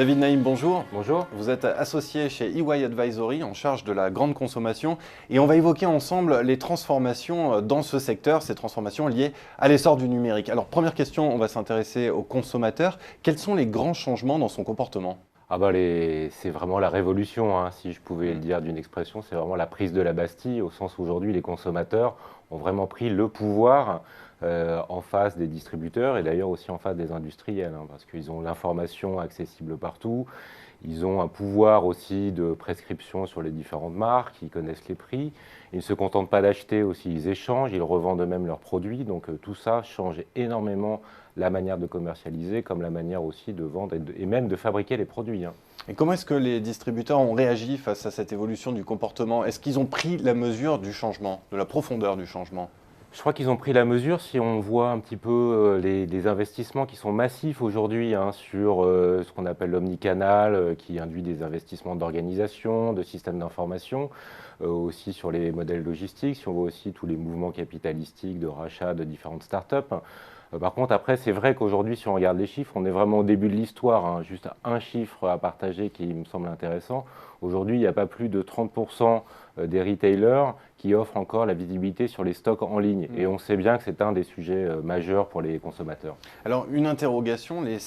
David Naïm, bonjour. Bonjour. Vous êtes associé chez EY Advisory en charge de la grande consommation et on va évoquer ensemble les transformations dans ce secteur, ces transformations liées à l'essor du numérique. Alors première question, on va s'intéresser aux consommateurs. Quels sont les grands changements dans son comportement ? C'est vraiment la révolution, hein, si je pouvais le dire d'une expression, c'est vraiment la prise de la Bastille, au sens où aujourd'hui les consommateurs ont vraiment pris le pouvoir en face des distributeurs et d'ailleurs aussi en face des industriels, hein, parce qu'ils ont l'information accessible partout, ils ont un pouvoir aussi de prescription sur les différentes marques, ils connaissent les prix, ils ne se contentent pas d'acheter aussi, ils échangent, ils revendent eux-mêmes leurs produits, donc tout ça change énormément la manière de commercialiser, comme la manière aussi de vendre et même de fabriquer les produits, hein. Et comment est-ce que les distributeurs ont réagi face à cette évolution du comportement ? Est-ce qu'ils ont pris la mesure du changement, de la profondeur du changement ? Je crois qu'ils ont pris la mesure si on voit un petit peu les investissements qui sont massifs aujourd'hui, hein, sur ce qu'on appelle l'omnicanal, qui induit des investissements d'organisation, de systèmes d'information, aussi sur les modèles logistiques, si on voit aussi tous les mouvements capitalistiques de rachat de différentes startups. Par contre, après, c'est vrai qu'aujourd'hui, si on regarde les chiffres, on est vraiment au début de l'histoire, hein, juste un chiffre à partager qui me semble intéressant. Aujourd'hui, il n'y a pas plus de 30% des retailers qui offrent encore la visibilité sur les stocks en ligne. Et on sait bien que c'est un des sujets majeurs pour les consommateurs. Alors une interrogation, les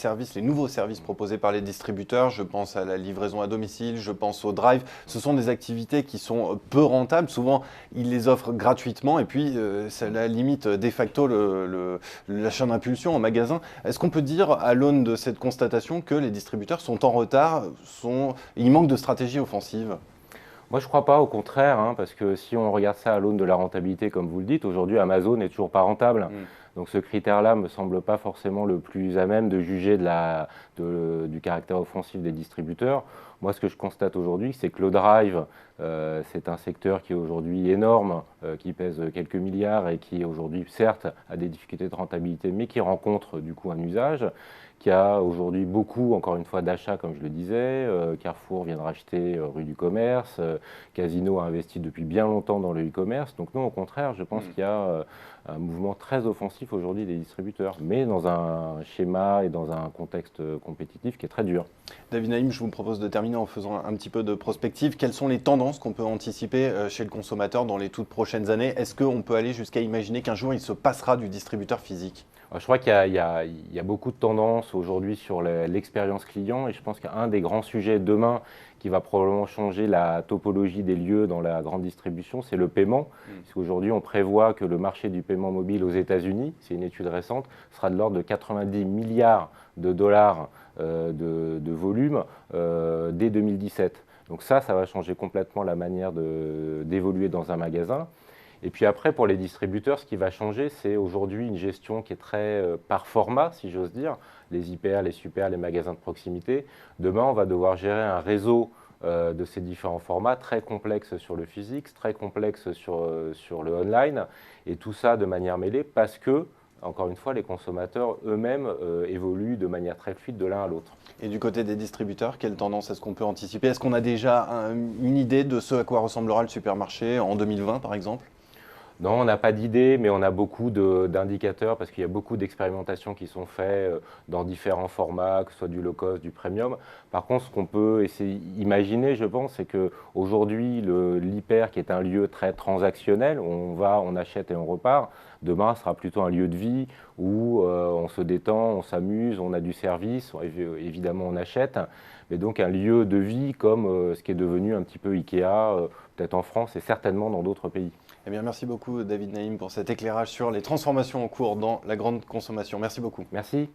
nouveaux services proposés par les distributeurs, je pense à la livraison à domicile, je pense au drive, ce sont des activités qui sont peu rentables. Souvent, ils les offrent gratuitement et puis ça limite de facto l'achat d'impulsion en magasin. Est-ce qu'on peut dire, à l'aune de cette constatation, que les distributeurs sont en retard, il manque de stratégie offensive ? Moi, je ne crois pas, au contraire, hein, parce que si on regarde ça à l'aune de la rentabilité, comme vous le dites, aujourd'hui, Amazon n'est toujours pas rentable. Donc ce critère-là ne me semble pas forcément le plus à même de juger du caractère offensif des distributeurs. Moi, ce que je constate aujourd'hui, c'est que le drive, c'est un secteur qui est aujourd'hui énorme, qui pèse quelques milliards et qui aujourd'hui, certes, a des difficultés de rentabilité, mais qui rencontre du coup un usage, qui a aujourd'hui beaucoup, encore une fois, d'achats, comme je le disais. Carrefour vient de racheter rue du Commerce, Casino a investi depuis bien longtemps dans le e-commerce. Donc non, au contraire, je pense qu'il y a un mouvement très offensif aujourd'hui des distributeurs, mais dans un schéma et dans un contexte compétitif qui est très dur. David Naïm, je vous propose de terminer en faisant un petit peu de prospective. Quelles sont les tendances qu'on peut anticiper chez le consommateur dans les toutes prochaines années ? Est-ce qu'on peut aller jusqu'à imaginer qu'un jour il se passera du distributeur physique ? Je crois qu'il y a beaucoup de tendances aujourd'hui sur l'expérience client et je pense qu'un des grands sujets demain qui va probablement changer la topologie des lieux dans la grande distribution, c'est le paiement. Parce qu'aujourd'hui, on prévoit que le marché du paiement mobile aux États-Unis, c'est une étude récente, sera de l'ordre de 90 milliards de dollars de volume dès 2017. Donc ça va changer complètement la manière d'évoluer dans un magasin. Et puis après, pour les distributeurs, ce qui va changer, c'est aujourd'hui une gestion qui est très par format, si j'ose dire, les hyper, les super, les magasins de proximité. Demain, on va devoir gérer un réseau de ces différents formats, très complexe sur le physique, très complexe sur le online, et tout ça de manière mêlée parce que, encore une fois, les consommateurs eux-mêmes évoluent de manière très fluide de l'un à l'autre. Et du côté des distributeurs, quelle tendance est-ce qu'on peut anticiper ? Est-ce qu'on a déjà une idée de ce à quoi ressemblera le supermarché en 2020, par exemple ? Non, on n'a pas d'idée, mais on a beaucoup d'indicateurs parce qu'il y a beaucoup d'expérimentations qui sont faites dans différents formats, que ce soit du low cost, du premium. Par contre, ce qu'on peut essayer d'imaginer, je pense, c'est qu'aujourd'hui, l'hyper, qui est un lieu très transactionnel, où on va, on achète et on repart, demain sera plutôt un lieu de vie où on se détend, on s'amuse, on a du service, évidemment on achète, mais donc un lieu de vie comme ce qui est devenu un petit peu Ikea, peut-être en France et certainement dans d'autres pays. Eh bien, merci beaucoup David Naïm pour cet éclairage sur les transformations en cours dans la grande consommation. Merci beaucoup. Merci.